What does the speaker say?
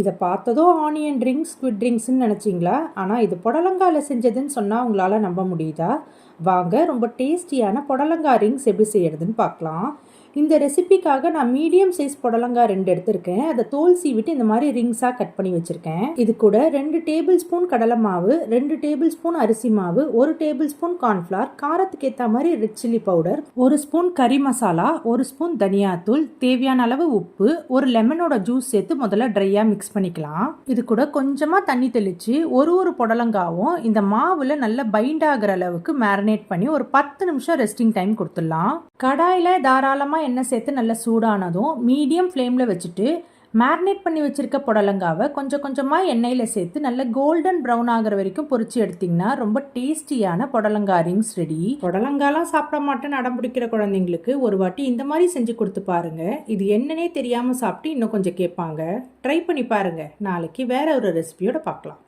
இதை பார்த்ததும் onion rings squid ரிங்ஸ்ன்னு நினச்சிங்களா? ஆனால் இது புடலங்காயில் செஞ்சதுன்னு சொன்னால் உங்களால் நம்ப முடியுதா? வாங்க ரொம்ப டேஸ்டியான புடலங்காய் ரிங்ஸ் எப்படி செய்யறதுன்னு பார்க்கலாம். இந்த ரெசிபிக்காக நான் மீடியம் சைஸ் புடலங்காய் 2 எடுத்திருக்கேன். அதை தோல் சீவிட்டு இந்த மாதிரி ரிங்ஸாக கட் பண்ணி வச்சுருக்கேன். இது கூட 2 டேபிள் ஸ்பூன் கடலை மாவு, 2 டேபிள் ஸ்பூன் அரிசி மாவு, 1 டேபிள் ஸ்பூன் கார்ன்ஃப்ளவர், காரத்துக்கு ஏற்ற மாதிரி ரெட் சில்லி பவுடர், 1 ஸ்பூன் கறி மசாலா, 1 ஸ்பூன் தனியாத்தூள், தேவையான அளவு உப்பு, ஒரு லெமனோட ஜூஸ் சேர்த்து முதல்ல ட்ரையாக மிக்ஸ் பண்ணிக்கலாம். இது கூட கொஞ்சமாக தண்ணி தெளித்து ஒரு புடலங்காவும் இந்த மாவில் நல்லா பைண்ட் ஆகிற அளவுக்கு மேரினேட் பண்ணி ஒரு 10 நிமிஷம் ரெஸ்டிங் டைம் கொடுத்துடலாம். கடாயில் தாராளமாக எண்ணெய் சேர்த்து நல்லா சூடானதும் மீடியம் ஃப்ளேமில் வச்சுட்டு மேரினேட் பண்ணி வச்சுருக்க புடலங்காவை கொஞ்சம் கொஞ்சமாக எண்ணெயில் சேர்த்து நல்லா கோல்டன் ப்ரௌன் ஆகிற வரைக்கும் பொரிச்சு எடுத்திங்கன்னா ரொம்ப டேஸ்டியான புடலங்காய் ரிங்ஸ் ரெடி. புடலங்காலாம் சாப்பிட மாட்டேன்னு அடம் பிடிக்கிற குழந்தைங்களுக்கு ஒரு வாட்டி இந்த மாதிரி செஞ்சு கொடுத்து பாருங்கள். இது என்னன்னே தெரியாமல் சாப்பிட்டு இன்னும் கொஞ்சம் கேட்பாங்க. ட்ரை பண்ணி பாருங்கள். நாளைக்கு வேற ஒரு ரெசிபியோட பார்க்கலாம்.